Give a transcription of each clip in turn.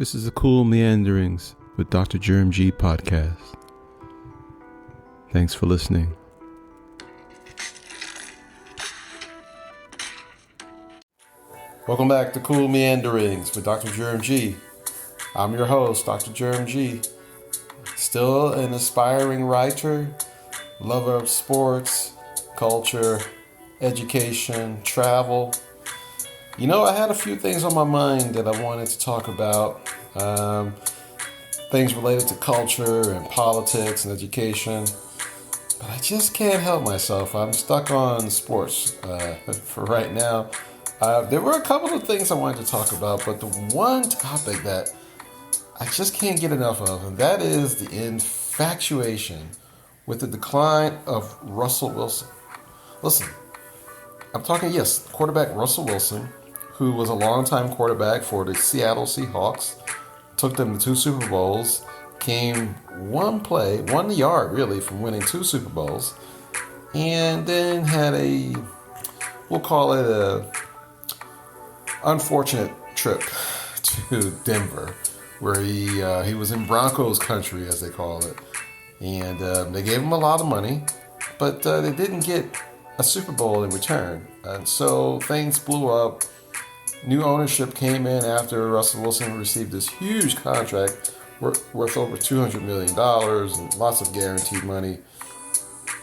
This is the Cool Meanderings with Dr. Germ G podcast. Thanks for listening. Welcome back to Cool Meanderings with Dr. Germ G. I'm your host, Dr. Germ G. Still an aspiring writer, lover of sports, culture, education, travel. You know, I had a few things on my mind that I wanted to talk about. Things related to culture and politics and education. But I just can't help myself. I'm stuck on sports for right now. There were a couple of things I wanted to talk about, but the one topic that I just can't get enough of, and that is the infatuation with the decline of Russell Wilson. Listen, I'm talking, quarterback Russell Wilson, who was a longtime quarterback for the Seattle Seahawks, took them to 2 Super Bowls, came one yard really from winning 2 Super Bowls, and then had we'll call it a unfortunate trip to Denver, where he was in Broncos country, as they call it, and they gave him a lot of money, but they didn't get a Super Bowl in return, and so things blew up. New ownership came in after Russell Wilson received this huge contract worth over $200 million and lots of guaranteed money.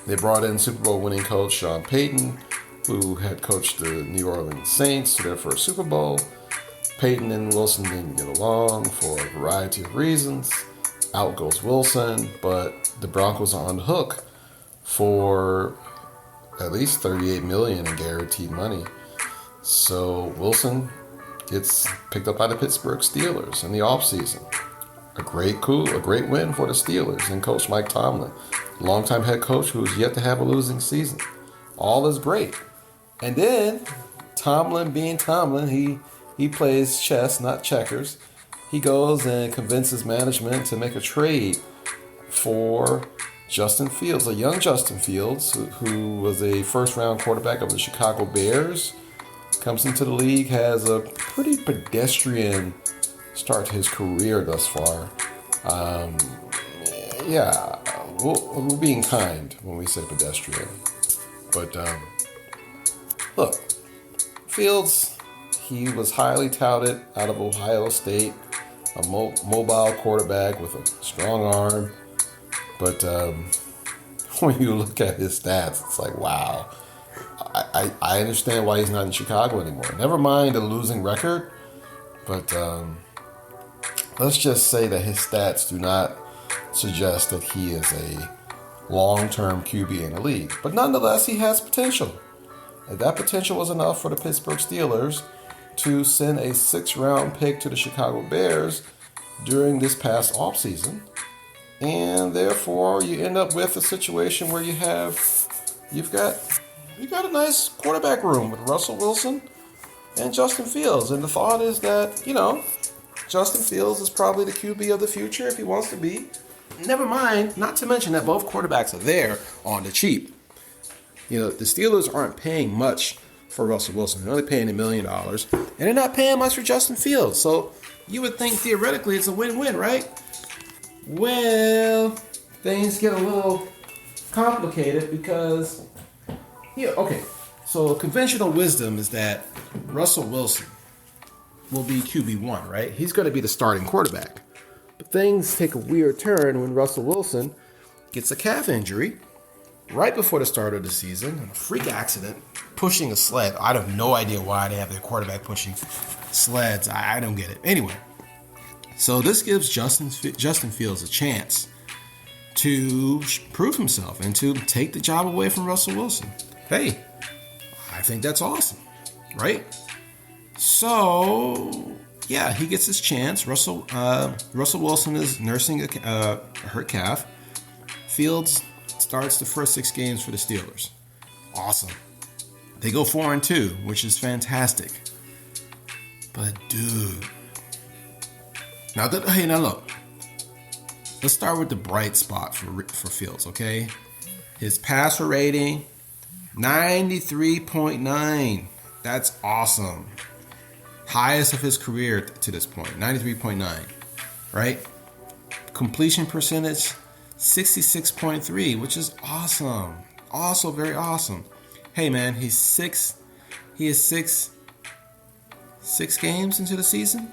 They brought in Super Bowl winning coach Sean Payton, who had coached the New Orleans Saints to their first Super Bowl. Payton and Wilson didn't get along for a variety of reasons. Out goes Wilson, but the Broncos are on the hook for at least $38 million in guaranteed money. So Wilson gets picked up by the Pittsburgh Steelers in the offseason. A great win for the Steelers and Coach Mike Tomlin, longtime head coach who's yet to have a losing season. All is great. And then Tomlin being Tomlin, he plays chess, not checkers. He goes and convinces management to make a trade for Justin Fields, a young Justin Fields, who was a first-round quarterback of the Chicago Bears. Comes into the league, has a pretty pedestrian start to his career thus far. We're being kind when we say pedestrian. But look, Fields, he was highly touted out of Ohio State, a mobile quarterback with a strong arm. But when you look at his stats, it's like, wow. I understand why he's not in Chicago anymore. Never mind a losing record, but let's just say that his stats do not suggest that he is a long-term QB in the league. But nonetheless, he has potential. And that potential was enough for the Pittsburgh Steelers to send a 6th-round pick to the Chicago Bears during this past offseason. And therefore, you end up with a situation where you've got a nice quarterback room with Russell Wilson and Justin Fields. And the thought is that, Justin Fields is probably the QB of the future if he wants to be. Never mind, not to mention that both quarterbacks are there on the cheap. The Steelers aren't paying much for Russell Wilson. They're only paying $1 million. And they're not paying much for Justin Fields. So you would think theoretically it's a win-win, right? Well, things get a little complicated because... So conventional wisdom is that Russell Wilson will be QB1, right? He's going to be the starting quarterback. But things take a weird turn when Russell Wilson gets a calf injury right before the start of the season. A freak accident, pushing a sled. I have no idea why they have their quarterback pushing sleds. I don't get it. Anyway, so this gives Justin Fields a chance to prove himself and to take the job away from Russell Wilson. Hey, I think that's awesome, right? So, he gets his chance. Russell Wilson is nursing a hurt calf. Fields starts the first 6 games for the Steelers. Awesome. They go 4-2, which is fantastic. But dude, now look. Let's start with the bright spot for Fields, okay? His passer rating. 93.9. That's awesome. highest of his career to this point, 93.9, right? Completion percentage, 66.3, which is awesome. Also very awesome. Hey man, he is six games into the season.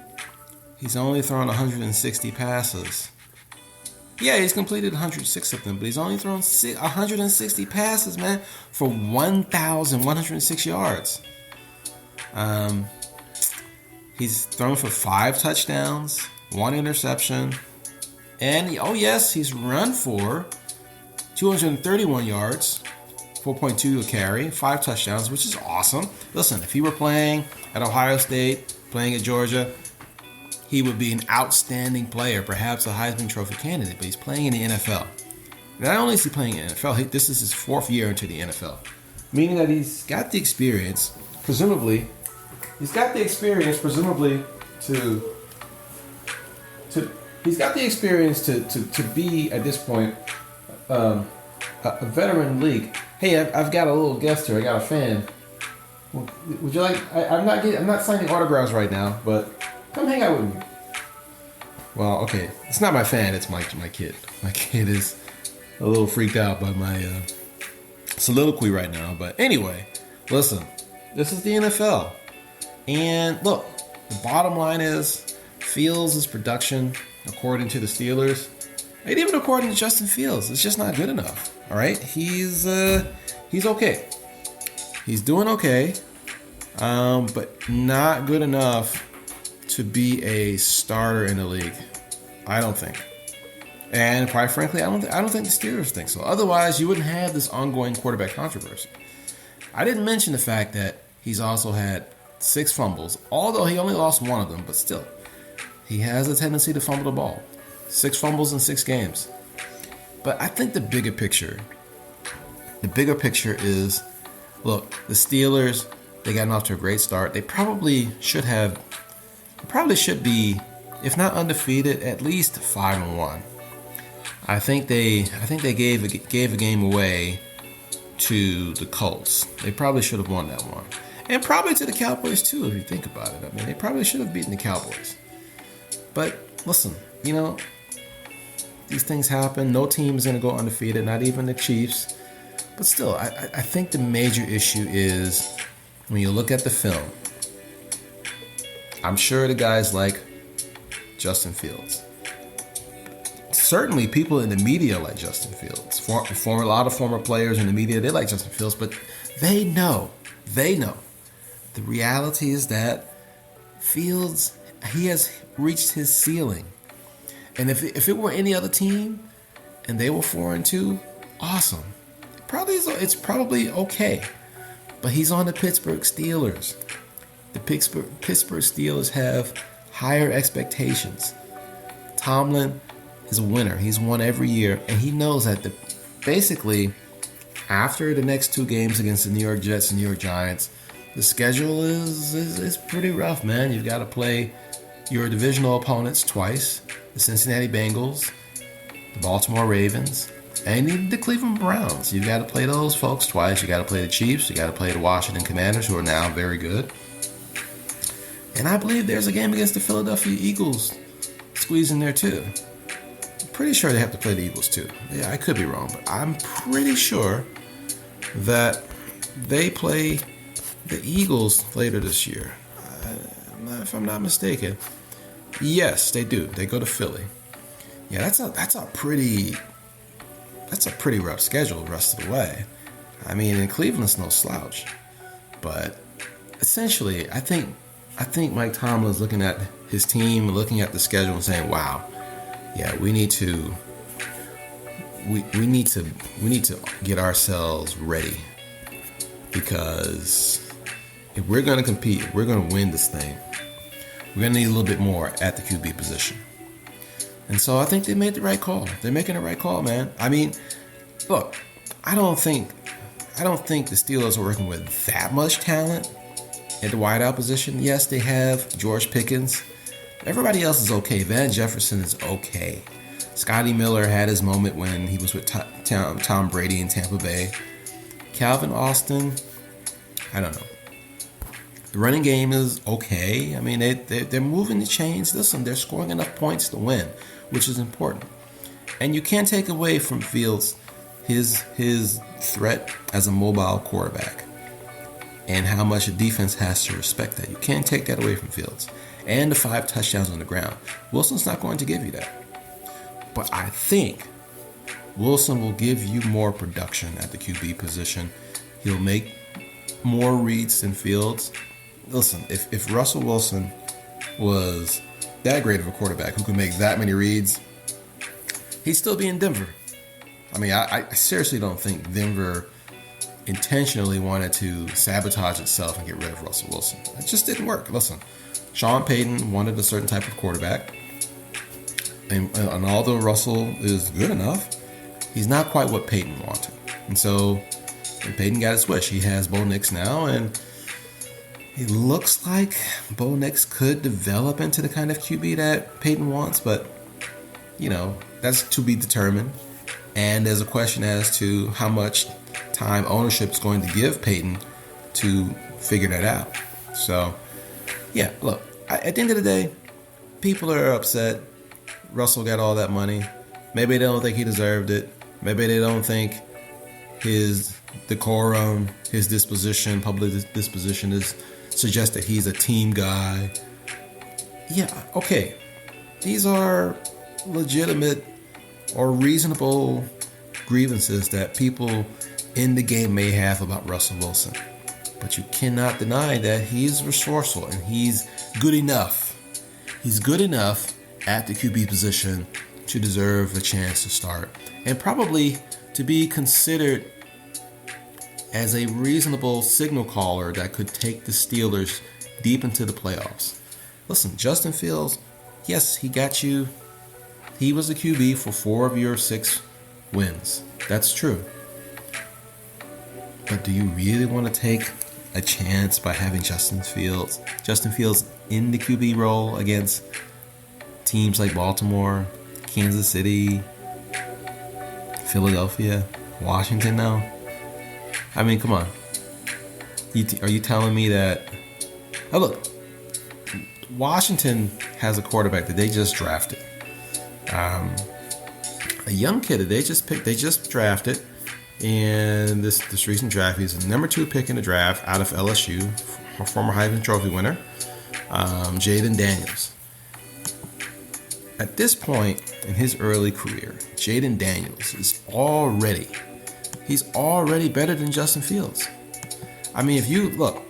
He's only thrown 160 passes. Yeah, he's completed 106 of them, but he's only thrown 160 passes, man, for 1,106 yards. He's thrown for 5 touchdowns, 1 interception, and he's run for 231 yards, 4.2 a carry, 5 touchdowns, which is awesome. Listen, if he were playing at Ohio State, playing at Georgia, he would be an outstanding player, perhaps a Heisman Trophy candidate, but he's playing in the NFL. Not only is he playing in the NFL, this is his 4th year into the NFL, meaning that he's got the experience, presumably, to be at this point a veteran league. Hey, I've got a little guest here. I got a fan. Would you like? I'm not signing autographs right now, but come hang out with me. Well, okay, it's not my fan. It's my kid. My kid is a little freaked out by my soliloquy right now. But anyway, listen, this is the NFL, and look, the bottom line is Fields' production, according to the Steelers, and even according to Justin Fields, it's just not good enough. All right, he's okay. He's doing okay, but not good enough to be a starter in the league. I don't think. And quite frankly, I don't think the Steelers think so. Otherwise, you wouldn't have this ongoing quarterback controversy. I didn't mention the fact that he's also had 6 fumbles, although he only lost 1 of them, but still, he has a tendency to fumble the ball. 6 fumbles in 6 games. But I think the bigger picture is, look, the Steelers, they got off to a great start. They probably should be, if not undefeated, at least 5-1. I think they gave a game away to the Colts. They probably should have won that one. And probably to the Cowboys too, if you think about it. I mean, they probably should have beaten the Cowboys. But listen, these things happen. No team is going to go undefeated, not even the Chiefs. But still, I think the major issue is when you look at the film, I'm sure the guys like Justin Fields. Certainly people in the media like Justin Fields. A lot of former players in the media, they like Justin Fields, but they know. The reality is that Fields, he has reached his ceiling. And if it were any other team and they were 4-2, awesome. It's probably okay. But he's on the Pittsburgh Steelers. The Pittsburgh Steelers have higher expectations. Tomlin is a winner. He's won every year, and he knows that basically after the next 2 games against the New York Jets and New York Giants, the schedule is pretty rough, man. You've got to play your divisional opponents twice: the Cincinnati Bengals, the Baltimore Ravens, and the Cleveland Browns. You've got to play those folks twice. You got to play the Chiefs. You got to play the Washington Commanders, who are now very good. And I believe there's a game against the Philadelphia Eagles squeezed in there too. I'm pretty sure they have to play the Eagles too. Yeah, I could be wrong, but I'm pretty sure that they play the Eagles later this year. If I'm not mistaken. Yes, they do. They go to Philly. Yeah, that's a pretty rough schedule the rest of the way. I mean, and Cleveland's no slouch. But essentially, I think Mike Tomlin is looking at his team, looking at the schedule, and saying, "Wow, yeah, we need to get ourselves ready, because if we're going to compete, if we're going to win this thing, we're going to need a little bit more at the QB position." And so I think they made the right call. They're making the right call, man. I mean, look, I don't think the Steelers are working with that much talent at the wideout position. Yes, they have George Pickens. Everybody else is okay. Van Jefferson is okay. Scotty Miller had his moment when he was with Tom Brady in Tampa Bay. Calvin Austin, I don't know. The running game is okay. I mean, they're moving the chains. Listen, they're scoring enough points to win, which is important. And you can't take away from Fields his threat as a mobile quarterback and how much a defense has to respect that. You can't take that away from Fields. And the 5 touchdowns on the ground. Wilson's not going to give you that. But I think Wilson will give you more production at the QB position. He'll make more reads than Fields. Listen, if Russell Wilson was that great of a quarterback who could make that many reads, he'd still be in Denver. I mean, I seriously don't think Denver intentionally wanted to sabotage itself and get rid of Russell Wilson. It just didn't work. Listen, Sean Payton wanted a certain type of quarterback. And although Russell is good enough, he's not quite what Payton wanted. And so Payton got his wish. He has Bo Nix now, and it looks like Bo Nix could develop into the kind of QB that Payton wants, but, that's to be determined. And there's a question as to how much time ownership is going to give Payton to figure that out. So, yeah, look, at the end of the day, people are upset. Russell got all that money. Maybe they don't think he deserved it. Maybe they don't think his decorum, his disposition, public disposition suggests that he's a team guy. Yeah, okay. These are legitimate or reasonable grievances that people in the game may have about Russell Wilson. But you cannot deny that he's resourceful and he's good enough. He's good enough at the QB position to deserve a chance to start and probably to be considered as a reasonable signal caller that could take the Steelers deep into the playoffs. Listen, Justin Fields, yes, he got you. He was the QB for 4 of your 6 wins. That's true. But do you really want to take a chance by having Justin Fields in the QB role against teams like Baltimore, Kansas City, Philadelphia, Washington now? I mean, come on. Are you telling me that... Oh, look. Washington has a quarterback that they just drafted. A young kid that they just drafted. And this recent draft, he's the number 2 pick in the draft out of LSU, former Heisman Trophy winner, Jaden Daniels. At this point in his early career, Jaden Daniels is already better than Justin Fields. I mean, if you look,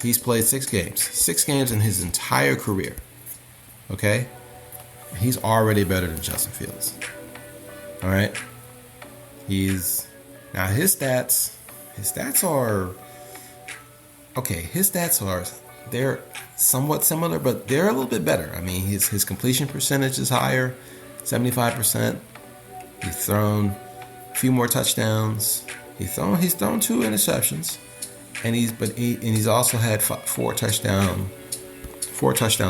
he's played 6 games in his entire career. Okay? He's already better than Justin Fields. All right? His stats are they're somewhat similar, but they're a little bit better. I mean, his completion percentage is higher, 75%. He's thrown a few more touchdowns. He's thrown 2 interceptions, and he's also had 4 touchdowns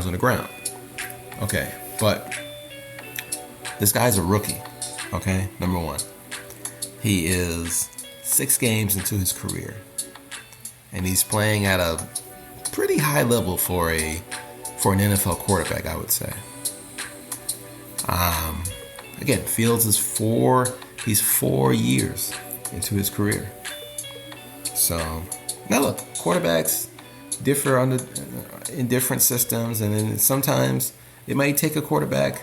on the ground. Okay, but this guy's a rookie. Okay, number 1. He is 6 games into his career, and he's playing at a pretty high level for an NFL quarterback, I would say. Again, Fields is 4 years into his career. So now look, quarterbacks differ in different systems, and then sometimes it might take a quarterback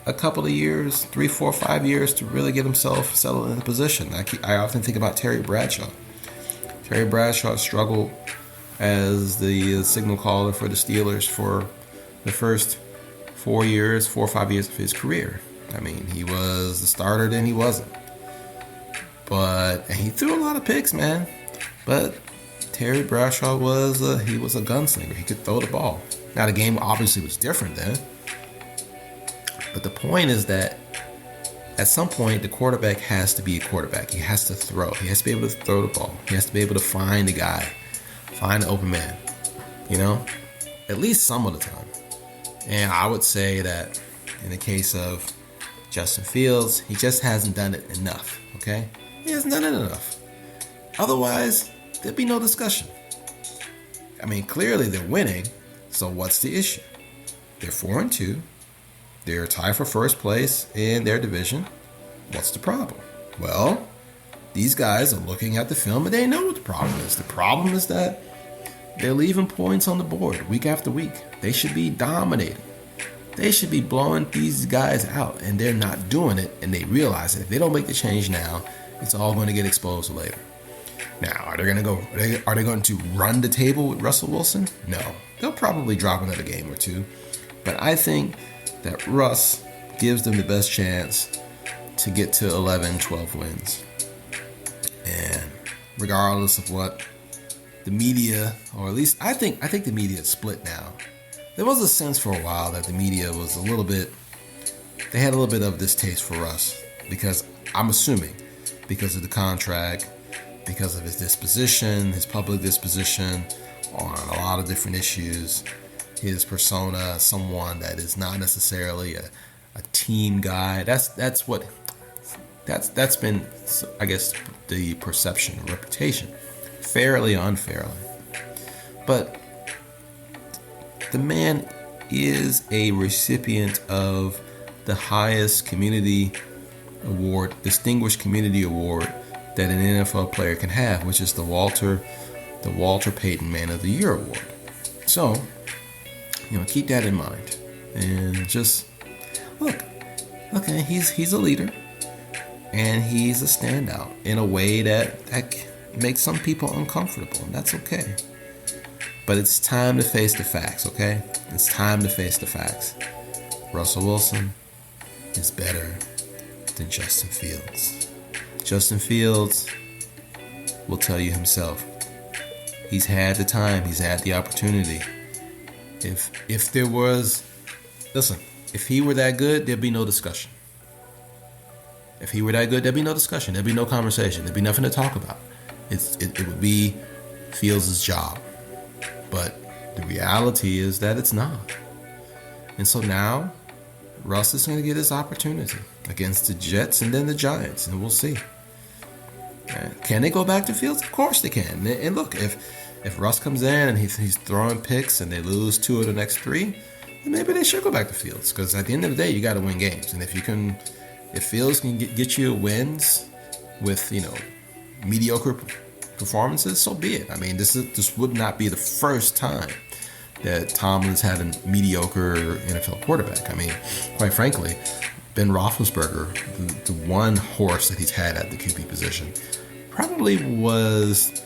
a couple of years, 3, 4, 5 years to really get himself settled in the position. I often think about Terry Bradshaw. Terry Bradshaw struggled as the signal caller for the Steelers for the first 4 or 5 years of his career. I mean, he was the starter, then he wasn't. And he threw a lot of picks, man. But Terry Bradshaw was a gunslinger. He could throw the ball. Now, the game obviously was different then. But the point is that at some point, the quarterback has to be a quarterback. He has to throw. He has to be able to throw the ball. He has to be able to find the guy, find the open man, at least some of the time. And I would say that in the case of Justin Fields, he just hasn't done it enough, okay? He hasn't done it enough. Otherwise, there'd be no discussion. clearly they're winning. So what's the issue? They're 4-2. They're tied for first place in their division. What's the problem? Well, these guys are looking at the film and they know what the problem is. The problem is that they're leaving points on the board week after week. They should be dominating. They should be blowing these guys out, and they're not doing it, and they realize that if they don't make the change now, it's all going to get exposed later. Now, are they going to run the table with Russell Wilson? No. They'll probably drop another game or two. But I think that Russ gives them the best chance to get to 11, 12 wins. And regardless of what the media, or at least I think the media is split now. There was a sense for a while that the media was they had a little bit of distaste for Russ, because I'm assuming because of the contract, because of his disposition, his public disposition on a lot of different issues, his persona, someone that is not necessarily a team guy. That's been, I guess, the perception or reputation, fairly or unfairly. But the man is a recipient of the highest community award, distinguished community award that an NFL player can have, which is the Walter Payton Man of the Year award. So, keep that in mind, and just look. Okay, he's a leader, and he's a standout in a way that makes some people uncomfortable, and that's okay. But it's time to face the facts, okay? It's time to face the facts. Russell Wilson is better than Justin Fields. Justin Fields will tell you himself. He's had the time. He's had the opportunity. If he were that good, there'd be no discussion. If he were that good, there'd be no discussion. There'd be no conversation. There'd be nothing to talk about. It would be Fields' job. But the reality is that it's not. And so now, Russ is going to get his opportunity against the Jets and then the Giants, and we'll see. Can they go back to Fields? Of course they can. And look, if Russ comes in and he's throwing picks and they lose 2 of the next 3, then maybe they should go back to Fields, because at the end of the day, you got to win games. And if Fields can get you wins with mediocre performances, so be it. This would not be the first time that Tomlin's had a mediocre NFL quarterback. Quite frankly, Ben Roethlisberger, the one horse that he's had at the QB position, probably was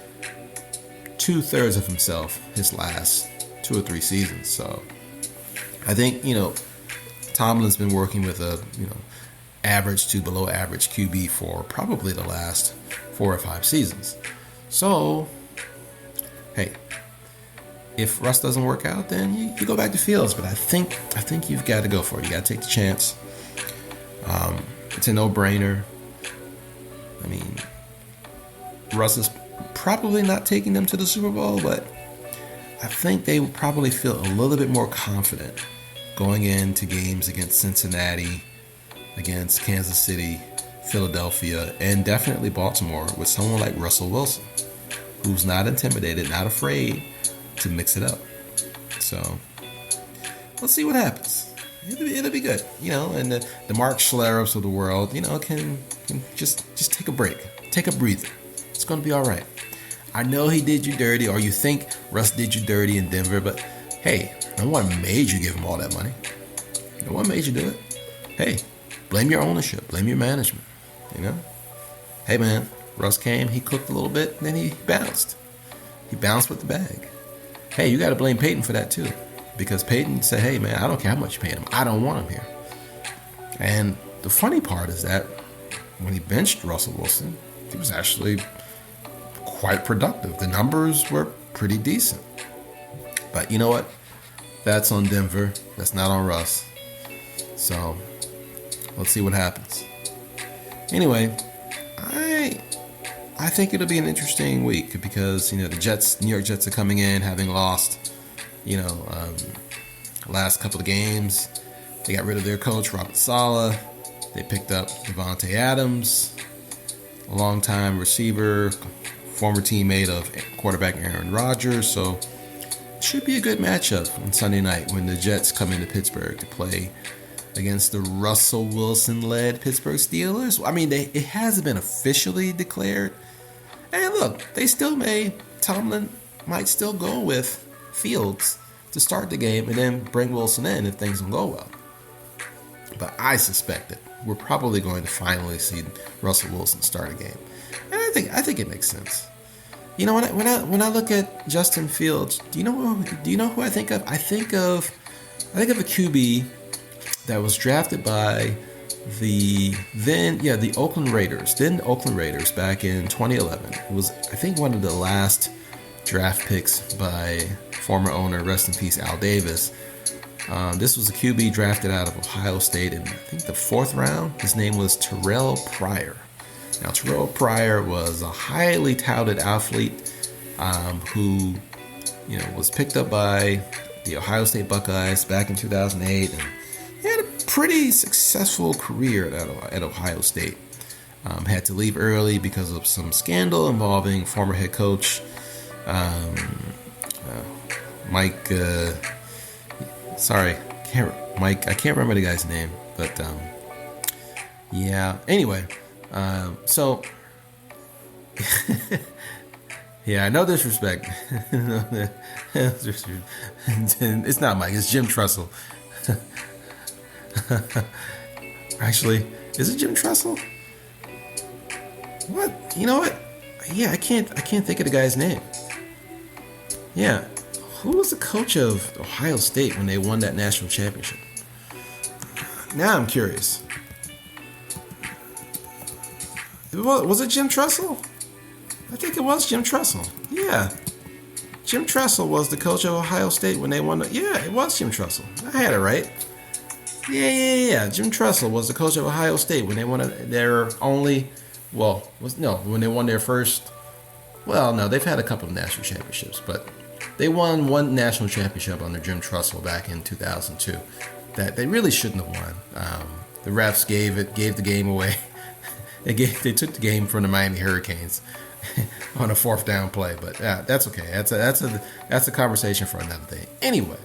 2/3 of himself his last 2 or 3 seasons. So I think Tomlin's been working with a average to below average QB for probably the last 4 or 5 seasons. So, hey, if Russ doesn't work out, then you go back to Fields. But I think you've got to go for it. You got to take the chance. It's a no-brainer. Russ is probably not taking them to the Super Bowl, but I think they would probably feel a little bit more confident going into games against Cincinnati, against Kansas City, Philadelphia, and definitely Baltimore with someone like Russell Wilson, who's not intimidated, not afraid to mix it up. So let's see what happens. It'll be good, and the Mark Schlerers of the world, can just take a break, take a breather. It's going to be all right. I know he did you dirty, or you think Russ did you dirty in Denver, but hey, no one made you give him all that money. No one made you do it. Hey, blame your ownership, blame your management. Hey man, Russ came, he cooked a little bit, then he bounced. He bounced with the bag. Hey, you got to blame Peyton for that too, because Peyton said, hey man, I don't care how much you pay him, I don't want him here. And the funny part is that when he benched Russell Wilson, he was actually quite productive. The numbers were pretty decent. But you know what? That's on Denver. That's not on Russ. So let's see what happens. Anyway, I think it'll be an interesting week because the New York Jets are coming in having lost last couple of games. They got rid of their coach Robert Saleh. They picked up Devontae Adams, a longtime receiver, former teammate of quarterback Aaron Rodgers. So should be a good matchup on Sunday night when the Jets come into Pittsburgh to play against the Russell Wilson-led Pittsburgh Steelers. I mean, it hasn't been officially declared. And look, Tomlin might still go with Fields to start the game and then bring Wilson in if things don't go well. But I suspect that we're probably going to finally see Russell Wilson start a game. And I think it makes sense. You know, when I look at Justin Fields, do you know who I think of? I think of a QB that was drafted by the Oakland Raiders back in 2011. It was, I think, one of the last draft picks by former owner, rest in peace, Al Davis. This was a QB drafted out of Ohio State in, I think, the 4th round. His name was Terrell Pryor. Now, Terrell Pryor was a highly touted athlete who, was picked up by the Ohio State Buckeyes back in 2008, and he had a pretty successful career at Ohio State. Had to leave early because of some scandal involving former head coach Mike. I can't remember the guy's name, but yeah. Anyway, so yeah, no disrespect. It's not Mike. It's Jim Tressel. Actually, is it Jim Tressel? What? You know what? Yeah, I can't think of the guy's name. Yeah. Who was the coach of Ohio State when they won that national championship? Now I'm curious. Was it Jim Tressel? I think it was Jim Tressel. Yeah. Jim Tressel was the coach of Ohio State when they won. Yeah, it was Jim Tressel. I had it right. Yeah. Jim Tressel was the coach of Ohio State when they won when they won their first. Well, no, they've had a couple of national championships, but they won one national championship under Jim Tressel back in 2002 that they really shouldn't have won. The refs gave the game away. They took the game from the Miami Hurricanes on a 4th down play, but that's okay. That's a conversation for another day. Anyway,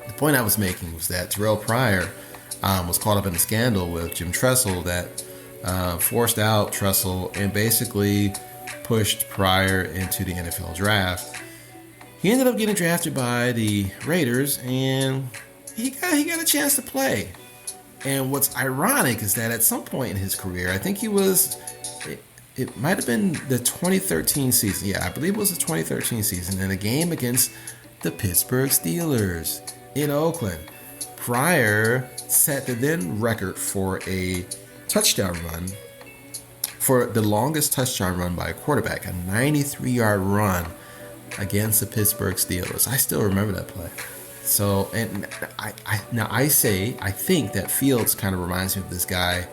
the point I was making was that Terrell Pryor was caught up in a scandal with Jim Tressel that forced out Tressel and basically pushed Pryor into the NFL draft. He ended up getting drafted by the Raiders, and he got a chance to play. And what's ironic is that at some point in his career, I think he was, it might have been the 2013 season. Yeah, I believe it was the 2013 season, in a game against the Pittsburgh Steelers in Oakland. Pryor set the then record for a touchdown run, for the longest touchdown run by a quarterback, a 93-yard run against the Pittsburgh Steelers. I still remember that play. So, and I think that Fields kind of reminds me of this guy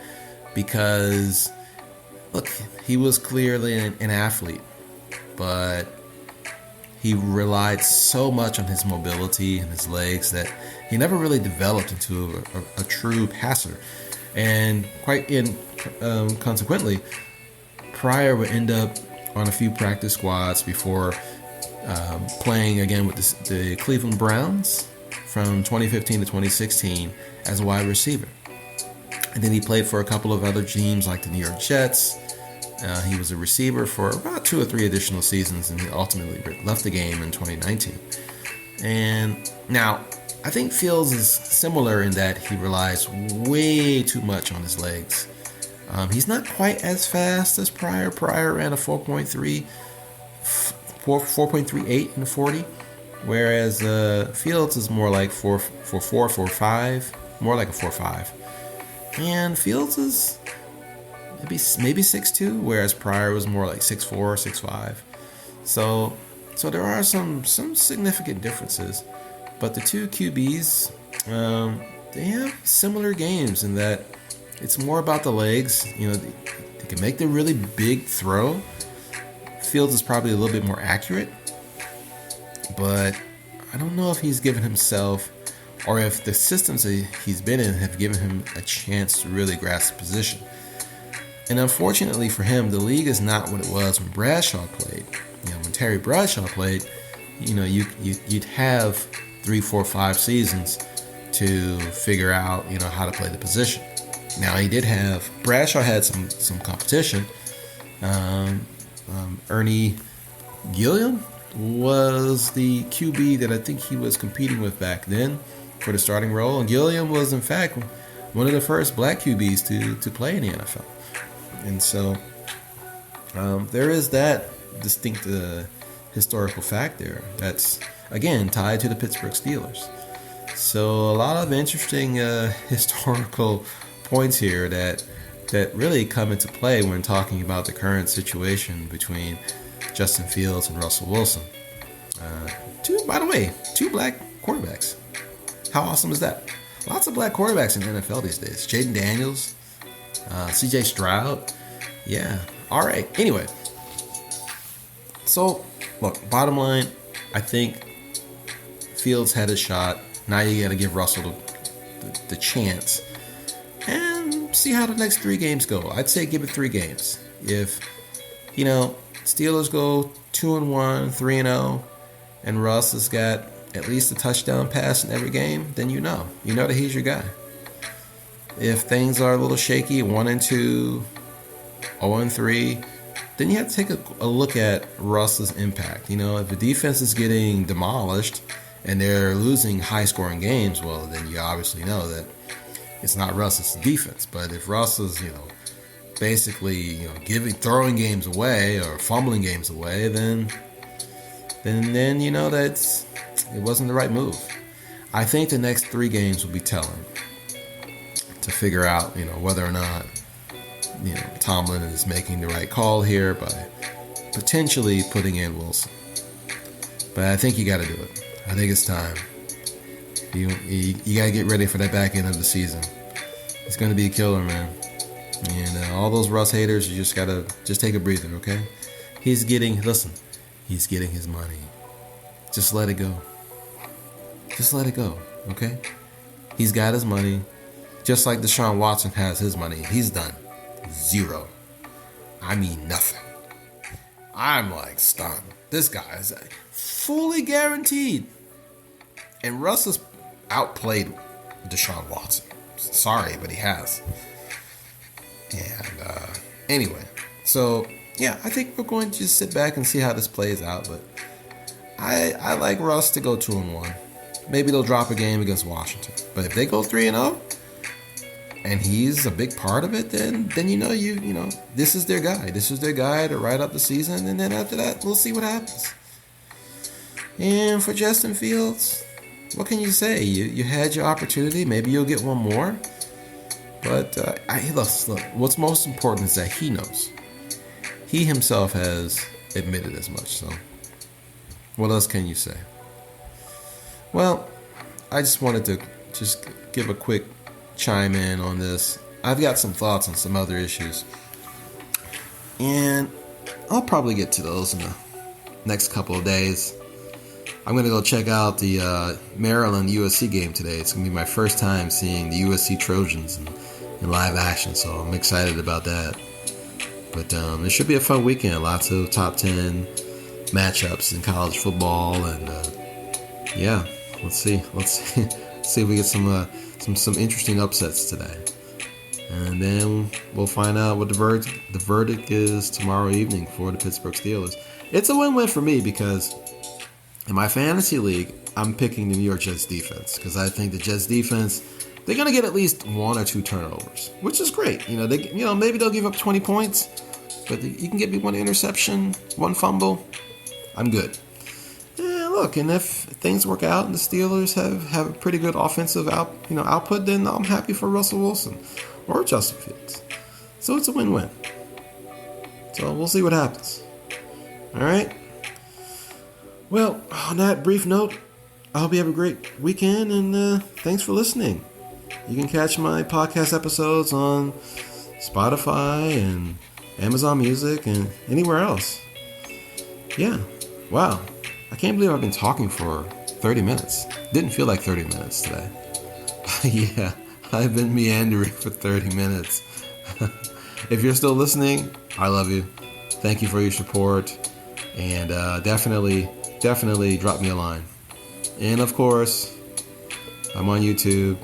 because, look, he was clearly an athlete, but he relied so much on his mobility and his legs that he never really developed into a true passer. And consequently, Pryor would end up on a few practice squads before playing again with the Cleveland Browns from 2015 to 2016 as a wide receiver. And then he played for a couple of other teams like the New York Jets. He was a receiver for about 2 or 3 additional seasons, and he ultimately left the game in 2019. And now, I think Fields is similar in that he relies way too much on his legs. He's not quite as fast as Pryor. Pryor ran a 4.38 in the 40, whereas Fields is more like 4.5, more like a 4.5. And Fields is maybe 6'2", whereas Pryor was more like 6'4", 6'5". So there are some significant differences, but the two QBs they have similar games in that it's more about the legs. They can make the really big throw. Fields is probably a little bit more accurate, but I don't know if he's given himself, or if the systems that he's been in have given him a chance to really grasp the position. And unfortunately for him, the league is not what it was when Bradshaw played. When Terry Bradshaw played, you'd have 3, 4, 5 seasons to figure out, how to play the position. Now he did have Bradshaw had some competition. Ernie Gilliam was the QB that I think he was competing with back then for the starting role, and Gilliam was in fact one of the first black QBs to play in the NFL. And so there is that distinct historical fact there that's, again, tied to the Pittsburgh Steelers. So a lot of interesting historical points here that really come into play when talking about the current situation between Justin Fields and Russell Wilson. Two black quarterbacks. How awesome is that? Lots of black quarterbacks in the NFL these days. Jaden Daniels, CJ Stroud. Yeah. All right. Anyway. So, look, bottom line, I think Fields had a shot. Now you got to give Russell the chance and see how the next 3 games go. I'd say give it 3 games. If, Steelers go 2-1, 3-0, and Russ has got at least a touchdown pass in every game, then you know that he's your guy. If things are a little shaky, 1-2, 0-3, then you have to take a look at Russ's impact. If the defense is getting demolished and they're losing high-scoring games, well, then you obviously know that it's not Russ, it's the defense. But if Russ is, basically, throwing games away or fumbling games away, then you know that it wasn't the right move. I think the next 3 games will be telling to figure out, whether or not, Tomlin is making the right call here by potentially putting in Wilson. But I think you got to do it. I think it's time. You got to get ready for that back end of the season. It's going to be a killer, man. And all those Russ haters, you just got to take a breather, okay? He's getting his money. Just let it go. Just let it go, okay? He's got his money. Just like Deshaun Watson has his money. He's done. 0. I mean nothing. I'm like stunned. This guy is fully guaranteed. And Russ has outplayed Deshaun Watson. Sorry, but he has. And anyway, so yeah, I think we're going to just sit back and see how this plays out. But I like Russ to go 2-1. Maybe they'll drop a game against Washington. But if they go 3-0, and he's a big part of it, then this is their guy. This is their guy to ride up the season, and then after that, we'll see what happens. And for Justin Fields, what can you say? You had your opportunity. Maybe you'll get one more. But look, what's most important is that he knows. He himself has admitted as much. So what else can you say? Well, I just wanted to just give a quick chime in on this. I've got some thoughts on some other issues, and I'll probably get to those in the next couple of days. I'm going to go check out the Maryland USC game today. It's going to be my first time seeing the USC Trojans in live action, so I'm excited about that. But it should be a fun weekend. Lots of top 10 matchups in college football, and yeah, let's see if we get some interesting upsets today. And then we'll find out what the verdict is tomorrow evening for the Pittsburgh Steelers. It's a win-win for me because in my fantasy league, I'm picking the New York Jets defense because I think the Jets defense, they're going to get at least 1 or 2 turnovers, which is great. Maybe they'll give up 20 points, but you can get me 1 interception, 1 fumble. I'm good. Look, and if things work out and the Steelers have a pretty good offensive output, then I'm happy for Russell Wilson or Justin Fields. So it's a win-win. So we'll see what happens. All right. Well, on that brief note, I hope you have a great weekend, and thanks for listening. You can catch my podcast episodes on Spotify and Amazon Music and anywhere else. Yeah. Wow. I can't believe I've been talking for 30 minutes. Didn't feel like 30 minutes today. Yeah, I've been meandering for 30 minutes. If you're still listening, I love you. Thank you for your support. And definitely definitely drop me a line. And of course, I'm on YouTube.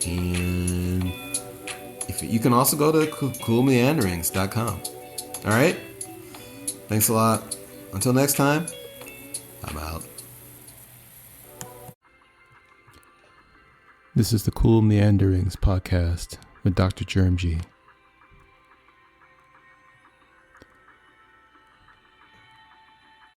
And if you can also go to coolmeanderings.com. All right? Thanks a lot. Until next time, I'm out. This is the Cool Meanderings podcast with Dr. Germ G.